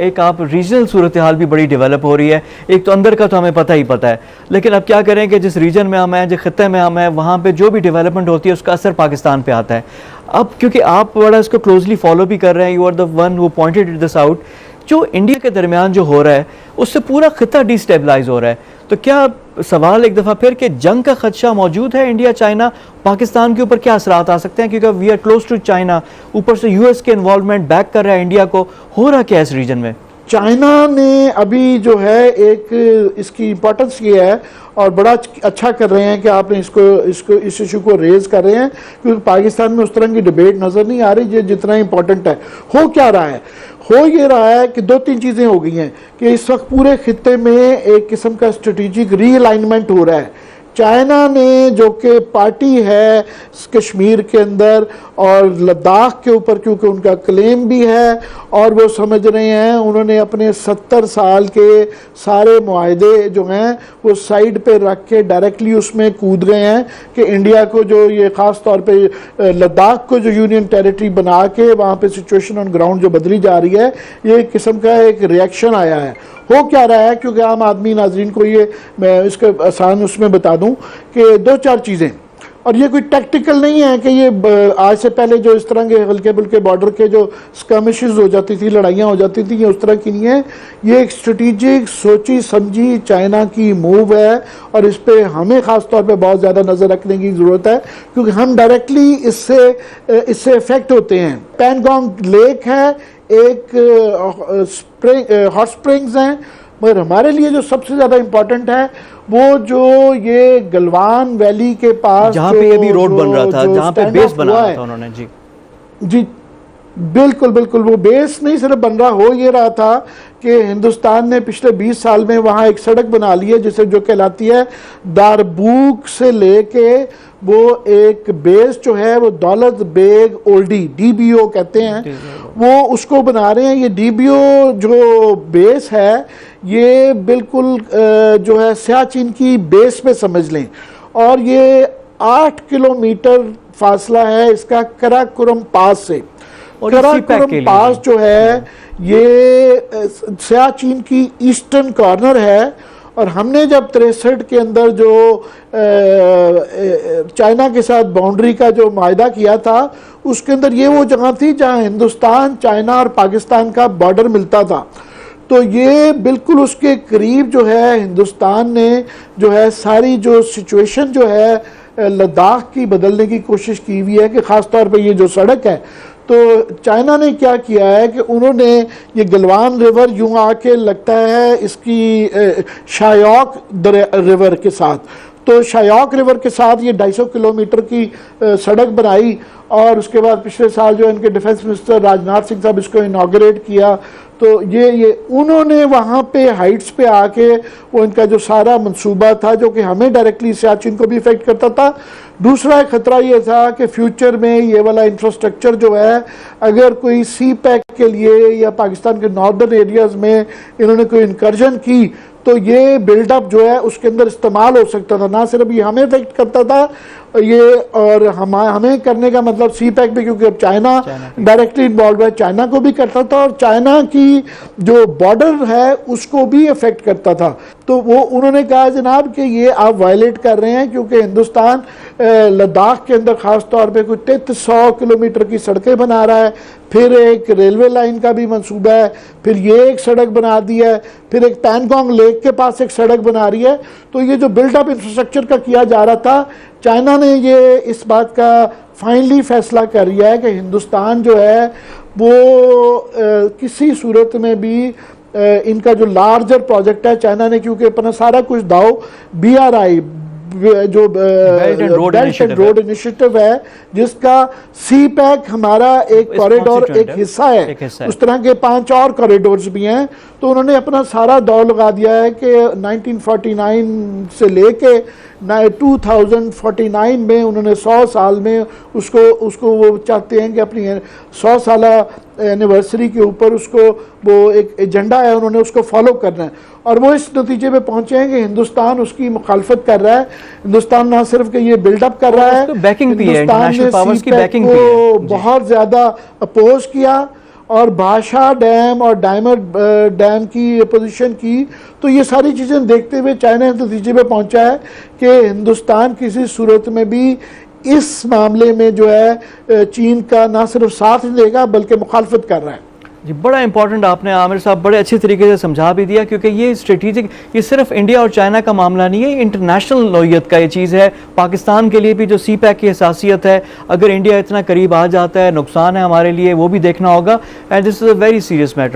एक आप रीजनल सूरत हाल भी बड़ी डेवलप हो रही है। एक तो अंदर का तो हमें पता ही पता है, लेकिन अब क्या करें कि जिस रीजन में हम हैं, जिस खत्ते में हम हैं, वहाँ पे जो भी डेवलपमेंट होती है उसका असर पाकिस्तान पे आता है। अब क्योंकि आप बड़ा इसको क्लोजली फॉलो भी कर रहे हैं, you are the one who pointed this out, जो इंडिया के दरमियान जो हो रहा है उससे पूरा खिता डिस्टेबलाइज हो रहा है। तो क्या सवाल एक दफ़ा फिर कि जंग का खदशा मौजूद है इंडिया चाइना पाकिस्तान के ऊपर, क्या असरात आ सकते हैं? क्योंकि we are close to China, ऊपर से यूएस के इन्वॉल्वमेंट बैक कर रहा है इंडिया को, हो रहा क्या है इस रीजन में? चाइना ने अभी जो है एक इसकी इम्पोर्टेंस ये है और बड़ा अच्छा कर रहे हैं कि आपने इस इशू को रेज कर रहे हैं, क्योंकि पाकिस्तान में उस तरह की डिबेट नज़र नहीं आ रही जितना इम्पोर्टेंट है। हो क्या रहा है? हो ये रहा है कि दो तीन चीज़ें हो गई हैं कि इस वक्त पूरे खित्ते में एक किस्म का स्ट्रेटेजिक रीअलाइनमेंट हो रहा है। चाइना ने जो कि पार्टी है कश्मीर के अंदर और लद्दाख के ऊपर, क्योंकि उनका क्लेम भी है और वो समझ रहे हैं, उन्होंने अपने 70 साल के सारे मुआहदे जो हैं वो साइड पे रख के डायरेक्टली उसमें कूद गए हैं कि इंडिया को जो ये ख़ास तौर पे लद्दाख को जो यूनियन टेरिटरी बना के वहाँ पे सिचुएशन ऑन ग्राउंड जो बदली जा रही है, ये एक किस्म का एक रिएक्शन आया है। हो क्या रहा है, क्योंकि आम आदमी नाजरीन को ये मैं इसके आसान उसमें बता दूं कि दो चार चीज़ें, और ये कोई टैक्टिकल नहीं है कि ये आज से पहले जो इस तरह के हल्के बुल्के बॉर्डर के जो स्कर्मिशेस हो जाती थी, लड़ाइयाँ हो जाती थी, ये उस तरह की नहीं है। ये एक स्ट्रेटेजिक सोची समझी चाइना की मूव है और इस पर हमें ख़ास तौर पे बहुत ज़्यादा नज़र रखने की ज़रूरत है, क्योंकि हम डायरेक्टली इससे इफ़ेक्ट होते हैं। पैनगोंग लेक है, एक हॉट स्प्रिंग्स हैं, मगर हमारे लिए जो सबसे ज़्यादा इम्पोर्टेंट है वो जो ये गलवान वैली के पास जहाँ पे अभी रोड बन रहा था, जहाँ पे बेस बना रहा था उन्होंने, जी बिल्कुल बिल्कुल, वो बेस नहीं सिर्फ बन रहा, हो ये रहा था कि हिंदुस्तान ने पिछले 20 साल में वहाँ एक सड़क बना ली है जिसे जो कहलाती है दारबूक से लेके वो एक बेस जो है वो दौलत बेग ओल्डी DBO कहते हैं, वो उसको बना रहे हैं। ये DBO जो बेस है ये बिल्कुल जो है सियाचिन की बेस पे समझ लें, और ये 8 किलोमीटर फासला है इसका कराकोरम पास से। कराकोरम पास जो है ये सियाचिन की ईस्टर्न कॉर्नर है, और हमने जब 63 के अंदर जो चाइना के साथ बाउंड्री का जो मायदा किया था उसके अंदर ये वो जगह थी जहां हिंदुस्तान, चाइना और पाकिस्तान का बॉर्डर मिलता था। तो ये बिल्कुल उसके करीब जो है हिंदुस्तान ने जो है सारी जो सिचुएशन जो है लद्दाख की बदलने की कोशिश की हुई है कि ख़ास तौर पे ये जो सड़क है, तो चाइना ने क्या किया है कि उन्होंने ये गलवान रिवर यूं आके लगता है इसकी शायोक रिवर के साथ, तो शायोक रिवर के साथ ये 250 किलोमीटर की सड़क बनाई, और उसके बाद पिछले साल जो इनके डिफेंस मिनिस्टर राजनाथ सिंह साहब इसको इनॉग्रेट किया। तो ये उन्होंने वहाँ पे हाइट्स पे आके वो इनका जो सारा मंसूबा था जो कि हमें डायरेक्टली सियाचिन को भी इफेक्ट करता था। दूसरा खतरा ये था कि फ्यूचर में ये वाला इंफ्रास्ट्रक्चर जो है अगर कोई CPEC के लिए या पाकिस्तान के नॉर्दर्न एरियाज़ में इन्होंने कोई इनकर्जन की तो ये बिल्डअप जो है उसके अंदर इस्तेमाल हो सकता था। ना सिर्फ ये हमें इफेक्ट करता था ये, और हमें करने का मतलब CPEC भी, क्योंकि अब चाइना डायरेक्टली इन्वॉल्व है, चाइना को भी करता था और चाइना की जो बॉर्डर है उसको भी इफेक्ट करता था। तो वो उन्होंने कहा जनाब कि ये आप वायलेट कर रहे हैं, क्योंकि हिंदुस्तान लद्दाख के अंदर ख़ास तौर पे कुछ 300 किलोमीटर की सड़कें बना रहा है, फिर एक रेलवे लाइन का भी मंसूबा है, फिर ये एक सड़क बना दी है, फिर एक पैनगोंग लेक के पास एक सड़क बना रही है। तो ये जो बिल्डअप इंफ्रास्ट्रक्चर का किया जा रहा था, चाइना ने ये इस बात का फाइनली फैसला कर लिया है कि हिंदुस्तान जो है वो किसी सूरत में भी इनका जो लार्जर प्रोजेक्ट है, चाइना ने क्योंकि अपना सारा कुछ दाव BRI जो बेल्ट एंड रोड इनिशिएटिव है जिसका CPEC हमारा एक कॉरिडोर एक हिस्सा है, उस तरह के 5 और कॉरिडोर्स भी हैं। तो उन्होंने अपना सारा दाव लगा दिया है कि 1949 से लेके 2049 में उन्होंने 100 साल में उसको वो चाहते हैं कि अपनी 100 साल एनिवर्सरी के ऊपर उसको वो एक एजेंडा है, उन्होंने उसको फॉलो करना है, और वो इस नतीजे पे पहुंचे हैं कि हिंदुस्तान उसकी मुखालफत कर रहा है। हिंदुस्तान ना सिर्फ कि ये बिल्डअप कर रहा है, बैकिंग भी है, हिंदुस्तान ने CPEC को बहुत ज़्यादा अपोज किया, और भाषा डैम और डायमंड डैम की पोजीशन की, तो ये सारी चीज़ें देखते हुए चाइना इस नतीजे पे पहुंचा है कि हिंदुस्तान किसी सूरत में भी इस मामले में जो है चीन का ना सिर्फ साथ देगा बल्कि मुखालफत कर रहा है। जी, बड़ा इंपॉर्टेंट आपने आमिर साहब बड़े अच्छे तरीके से समझा भी दिया, क्योंकि ये स्ट्रेटेजिक, ये सिर्फ इंडिया और चाइना का मामला नहीं है, इंटरनेशनल नौयत का ये चीज़ है। पाकिस्तान के लिए भी जो सी पैक की हसासियत है, अगर इंडिया इतना करीब आ जाता है, नुकसान है हमारे लिए, वो भी देखना होगा। And this is a very serious matter.